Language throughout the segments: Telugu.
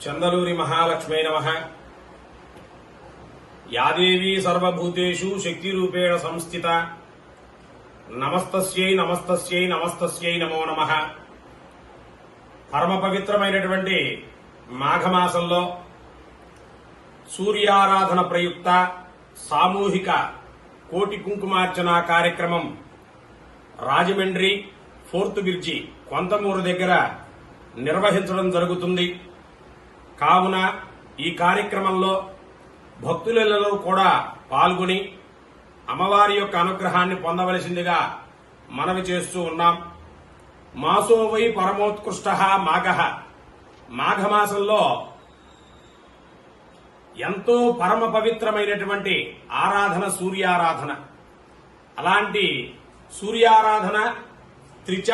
చందలూరి మహాలక్ష్మీ నమః. యాదేవీ సర్వభూతేషు శక్తిరూపేణ సంస్థిత. నమస్తస్యై నమస్తస్యై నమస్తస్యై నమో నమః. పరమ పవిత్రమైనటువంటి మాఘమాసంలో సూర్యారాధన ప్రయుక్త సామూహిక కోటి కుంకుమార్చన కార్యక్రమం రాజమండ్రి ఫోర్త్ బ్రిడ్జి కొంతమూరు దగ్గర నిర్వహించడం జరుగుతుంది. కావున ఈ కార్యక్రమంలో భక్తులలో కూడా పాల్గొని అమ్మవారి యొక్క అనుగ్రహాన్ని పొందవలసిందిగా మనవి చేస్తూ ఉన్నాం. మాసో వై పరమోత్కృష్ట మాఘః. మాఘమాసంలో ఎంతో పరమ పవిత్రమైనటువంటి ఆరాధన సూర్యారాధన. అలాంటి సూర్యారాధన త్రిచ,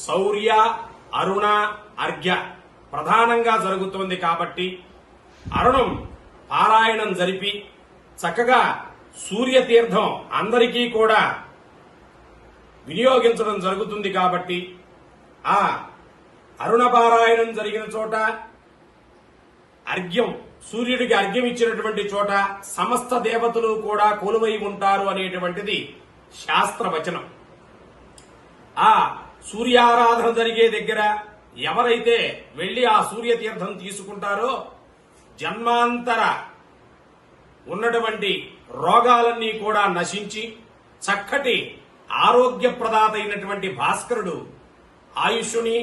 శౌర్య, అరుణ, అర్ఘ్య ప్రధానంగా జరుగుతోంది. కాబట్టి అరుణం పారాయణం జరిపి చక్కగా సూర్యతీర్థం అందరికీ కూడా వినియోగించడం జరుగుతుంది. కాబట్టి ఆ అరుణ పారాయణం జరిగిన చోట అర్ఘ్యం, సూర్యుడికి అర్ఘ్యం ఇచ్చినటువంటి చోట సమస్త దేవతలు కూడా కొలువై ఉంటారు అనేటువంటిది శాస్త్రవచనం. ఆ సూర్యారాధన జరిగే దగ్గర ఎవరైతే వెళ్లి ఆ సూర్యతీర్థం తీసుకుంటారో జన్మాంతర ఉన్నటువంటి రోగాలన్నీ కూడా నశించి చక్కటి ఆరోగ్యప్రదాత అయినటువంటి భాస్కరుడు ఆయుష్ని,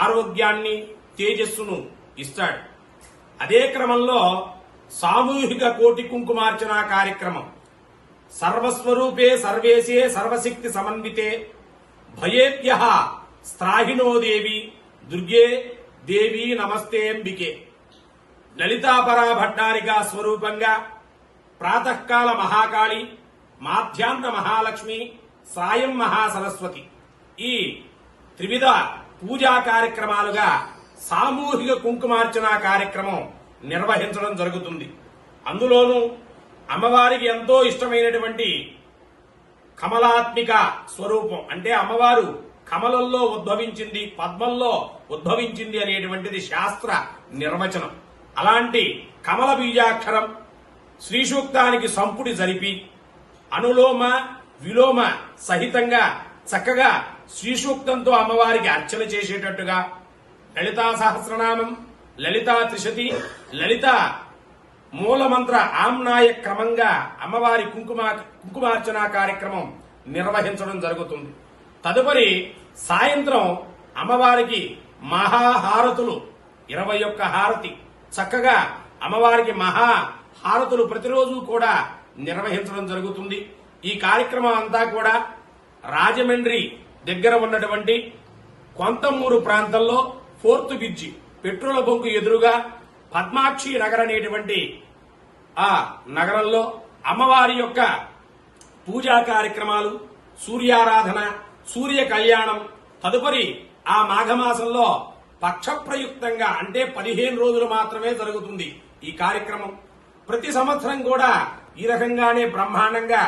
ఆరోగ్యాన్ని, తేజస్సును ఇస్తాడు. అదే క్రమంలో సామూహిక కోటి కుంకుమార్చన కార్యక్రమం సర్వస్వరూపే సర్వేశే సర్వశక్తి సమన్వితే భయేభ్యః స్త్రాహినో దేవి దుర్గే దేవి నమస్తేంబికే. లలితాపరా భట్టారికా స్వరూపంగా ప్రాతకాల మహాకాళి, మాధ్యాహ్న మహాలక్ష్మి, సాయం మహాసరస్వతి ఈ త్రివిధ పూజా కార్యక్రమాలుగా సామూహిక కుంకుమార్చన కార్యక్రమం నిర్వహించడం జరుగుతుంది. అందులోనూ అమ్మవారికి ఎంతో ఇష్టమైనటువంటి కమలాత్మిక స్వరూపం, అంటే అమ్మవారు కమలంలో ఉద్భవించింది, పద్మంలో ఉద్భవించింది అనేటువంటిది శాస్త్ర నిర్వచనం. అలాంటి కమల బీజాక్షరం శ్రీ సూక్తానికి సంపుటి జరిపి అనులోమ విలోమ సహితంగా చక్కగా శ్రీ సూక్తంతో అమ్మవారికి అర్చన చేసేటట్టుగా లలితా సహస్రనామం, లలితా త్రిశతి, లలిత మూలమంత్ర ఆమ్నాయ క్రమంగా అమ్మవారి కుంకుమార్చన కార్యక్రమం నిర్వహించడం జరుగుతుంది. తదుపరి సాయంత్రం అమ్మవారికి మహాహారతులు 21 హారతి చక్కగా అమ్మవారికి మహాహారతులు ప్రతిరోజు కూడా నిర్వహించడం జరుగుతుంది. ఈ కార్యక్రమం అంతా కూడా రాజమండ్రి దగ్గర ఉన్నటువంటి కొంతమూరు ప్రాంతంలో ఫోర్త్ బ్రిడ్జి పెట్రోల్ బంకు ఎదురుగా పద్మాక్షి నగర్ అనేటువంటి ఆ నగరంలో అమ్మవారి యొక్క పూజా కార్యక్రమాలు, సూర్యారాధన, సూర్య కళ్యాణం, తదుపరి ఆ మాఘమాసంలో పక్షప్రయుక్తంగా అంటే 15 రోజులు మాత్రమే జరుగుతుంది ఈ కార్యక్రమం. ప్రతి సంవత్సరం కూడా ఈ రకంగానే బ్రహ్మాండంగా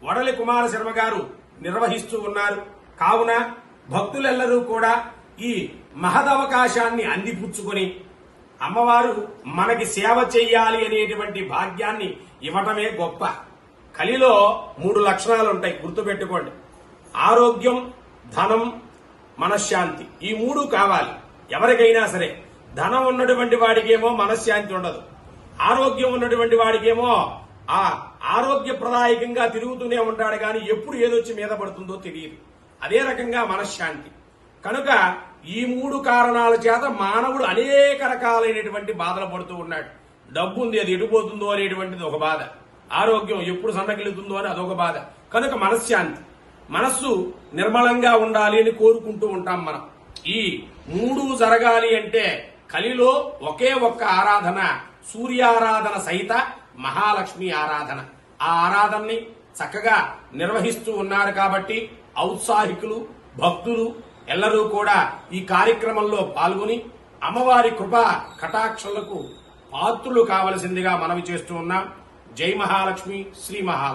వడలి కుమార శర్మ గారు నిర్వహిస్తూ ఉన్నారు. కావున భక్తులెల్లరూ కూడా ఈ మహదవకాశాన్ని అందిపుచ్చుకొని అమ్మవారు మనకి సేవ చెయ్యాలి అనేటువంటి భాగ్యాన్ని ఇవ్వటమే గొప్ప. కలిలో 3 లక్షణాలు ఉంటాయి, గుర్తుపెట్టుకోండి. ఆరోగ్యం, ధనం, మనశ్శాంతి, ఈ 3 కావాలి ఎవరికైనా సరే. ధనం ఉన్నటువంటి వాడికేమో మనశ్శాంతి ఉండదు, ఆరోగ్యం ఉన్నటువంటి వాడికేమో ఆ ఆరోగ్యప్రదాయకంగా తిరుగుతూనే ఉంటాడు, కానీ ఎప్పుడు ఏదొచ్చి మీద పడుతుందో తెలియదు. అదే రకంగా మనశ్శాంతి. కనుక ఈ 3 కారణాల చేత మానవుడు అనేక రకాలైనటువంటి బాధలు పడుతూ ఉన్నాడు. డబ్బు ఉంది, అది ఎటుపోతుందో అనేటువంటిది ఒక బాధ, ఆరోగ్యం ఎప్పుడు సన్నగిలుతుందో అని అదొక బాధ. కనుక మనశ్శాంతి, మనస్సు నిర్మలంగా ఉండాలి అని కోరుకుంటూ ఉంటాం మనం. ఈ 3 జరగాలి అంటే కలిలో ఒకే ఒక్క ఆరాధన, సూర్యారాధన సహిత మహాలక్ష్మి ఆరాధన. ఆ ఆరాధనని చక్కగా నిర్వహిస్తూ ఉన్నారు. కాబట్టి ఔత్సాహికులు, భక్తులు ఎల్లరూ కూడా ఈ కార్యక్రమంలో పాల్గొని అమ్మవారి కృపా కటాక్షలకు పాత్రులు కావలసిందిగా మనవి చేస్తూ ఉన్నాం. జై మహాలక్ష్మి, శ్రీ మహాలక్ష్మి.